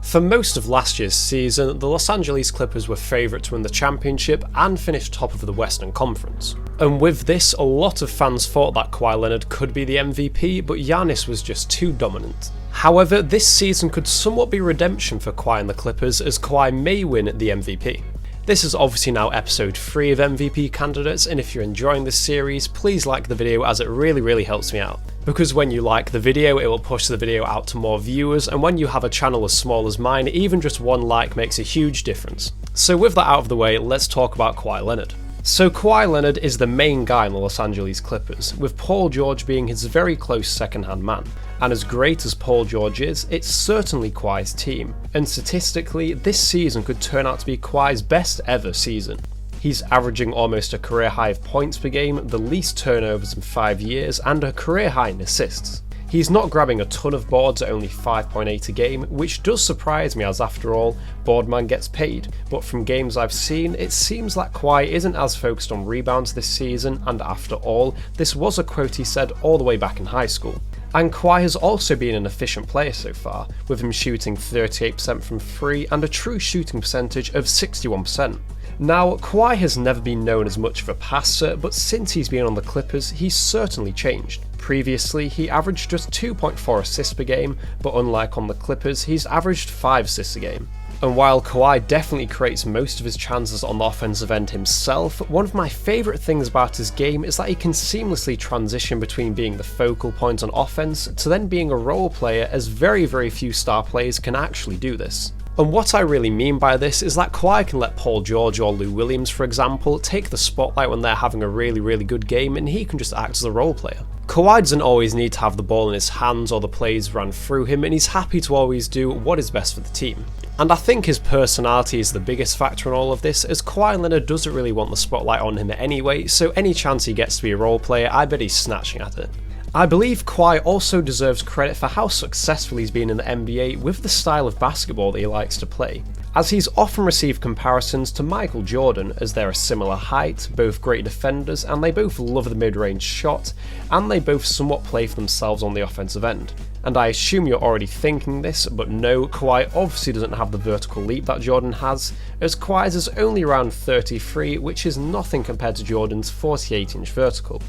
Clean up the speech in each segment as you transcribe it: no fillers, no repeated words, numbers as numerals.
For most of last year's season, the Los Angeles Clippers were favourite to win the championship and finish top of the Western Conference. And with this, a lot of fans thought that Kawhi Leonard could be the MVP, but Giannis was just too dominant. However, this season could somewhat be redemption for Kawhi and the Clippers, as Kawhi may win the MVP. This is obviously now episode 3 of MVP candidates, and if you're enjoying this series, please like the video as it really helps me out. Because when you like the video, it will push the video out to more viewers, and when you have a channel as small as mine, even just one like makes a huge difference. So with that out of the way, let's talk about Kawhi Leonard. So Kawhi Leonard is the main guy in the Los Angeles Clippers, with Paul George being his very close second-hand man. And as great as Paul George is, it's certainly Kawhi's team, and statistically, this season could turn out to be Kawhi's best ever season. He's averaging almost a career high of points per game, the least turnovers in 5 years, and a career high in assists. He's not grabbing a ton of boards at only 5.8 a game, which does surprise me as after all, Boardman gets paid, but from games I've seen, it seems like Kawhi isn't as focused on rebounds this season, and after all, this was a quote he said all the way back in high school. And Kawhi has also been an efficient player so far, with him shooting 38% from 3 and a true shooting percentage of 61%. Now, Kawhi has never been known as much of a passer, but since he's been on the Clippers, he's certainly changed. Previously, he averaged just 2.4 assists per game, but unlike on the Clippers, he's averaged 5 assists a game. And while Kawhi definitely creates most of his chances on the offensive end himself, one of my favourite things about his game is that he can seamlessly transition between being the focal point on offense to then being a role player, as very few star players can actually do this. And what I really mean by this is that Kawhi can let Paul George or Lou Williams, for example, take the spotlight when they're having a really good game, and he can just act as a role player. Kawhi doesn't always need to have the ball in his hands or the plays run through him, and he's happy to always do what is best for the team. And I think his personality is the biggest factor in all of this, as Kawhi Leonard doesn't really want the spotlight on him anyway, so any chance he gets to be a role player, I bet he's snatching at it. I believe Kawhi also deserves credit for how successful he's been in the NBA with the style of basketball that he likes to play, as he's often received comparisons to Michael Jordan, as they're a similar height, both great defenders, and they both love the mid-range shot, and they both somewhat play for themselves on the offensive end. And I assume you're already thinking this, but no, Kawhi obviously doesn't have the vertical leap that Jordan has, as Kawhi's is only around 33, which is nothing compared to Jordan's 48-inch vertical.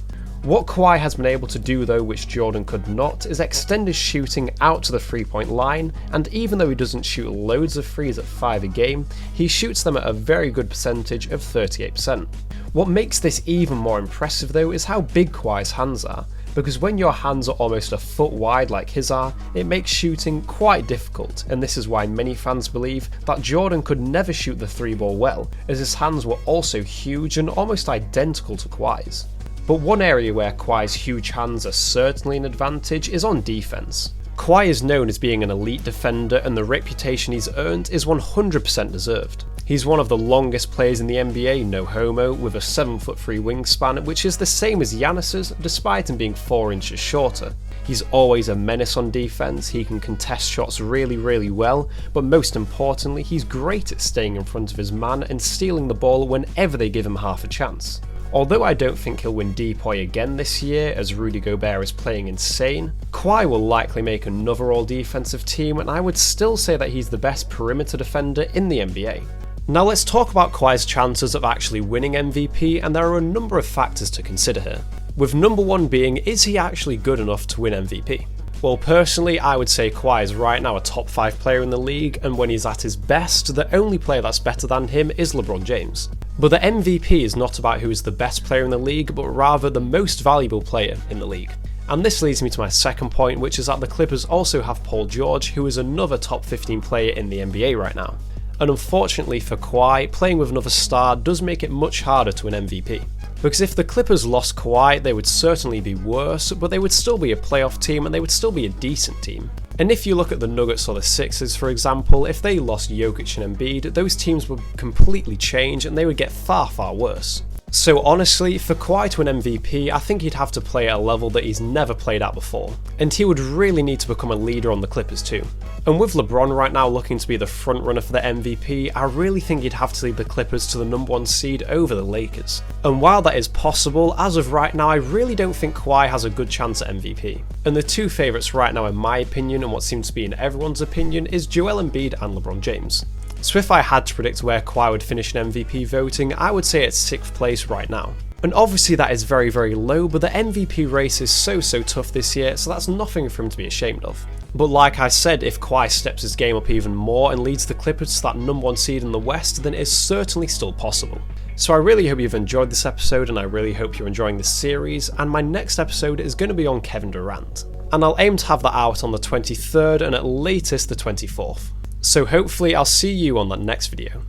What Kawhi has been able to do though, which Jordan could not, is extend his shooting out to the 3-point line, and even though he doesn't shoot loads of threes at 5 a game, he shoots them at a very good percentage of 38%. What makes this even more impressive though is how big Kawhi's hands are, because when your hands are almost a foot wide like his are, it makes shooting quite difficult, and this is why many fans believe that Jordan could never shoot the 3-ball well, as his hands were also huge and almost identical to Kawhi's. But one area where Kawhi's huge hands are certainly an advantage is on defense. Kawhi is known as being an elite defender, and the reputation he's earned is 100% deserved. He's one of the longest players in the NBA, no homo, with a 7'3" wingspan, which is the same as Giannis's, despite him being 4 inches shorter. He's always a menace on defense, he can contest shots really well, but most importantly, he's great at staying in front of his man and stealing the ball whenever they give him half a chance. Although I don't think he'll win DPOY again this year, as Rudy Gobert is playing insane, Kawhi will likely make another all-defensive team, and I would still say that he's the best perimeter defender in the NBA. Now let's talk about Kawhi's chances of actually winning MVP, and there are a number of factors to consider here. With number 1 being, is he actually good enough to win MVP? Well, personally, I would say Kawhi is right now a top 5 player in the league, and when he's at his best, the only player that's better than him is LeBron James. But the MVP is not about who is the best player in the league, but rather the most valuable player in the league. And this leads me to my second point, which is that the Clippers also have Paul George, who is another top 15 player in the NBA right now. And unfortunately for Kawhi, playing with another star does make it much harder to win MVP. Because if the Clippers lost Kawhi, they would certainly be worse, but they would still be a playoff team and they would still be a decent team. And if you look at the Nuggets or the Sixers, for example, if they lost Jokic and Embiid, those teams would completely change and they would get far worse. So honestly, for Kawhi to win MVP, I think he'd have to play at a level that he's never played at before, and he would really need to become a leader on the Clippers too. And with LeBron right now looking to be the front runner for the MVP, I really think he'd have to lead the Clippers to the #1 seed over the Lakers. And while that is possible, as of right now I really don't think Kawhi has a good chance at MVP. And the two favourites right now in my opinion, and what seems to be in everyone's opinion, is Joel Embiid and LeBron James. So if I had to predict where Kawhi would finish in MVP voting, I would say it's 6th place right now. And obviously that is very, very low, but the MVP race is so tough this year, so that's nothing for him to be ashamed of. But like I said, if Kawhi steps his game up even more and leads the Clippers to that #1 seed in the West, then it is certainly still possible. So I really hope you've enjoyed this episode, and I really hope you're enjoying this series, and my next episode is going to be on Kevin Durant. And I'll aim to have that out on the 23rd and at latest the 24th. So hopefully I'll see you on that next video.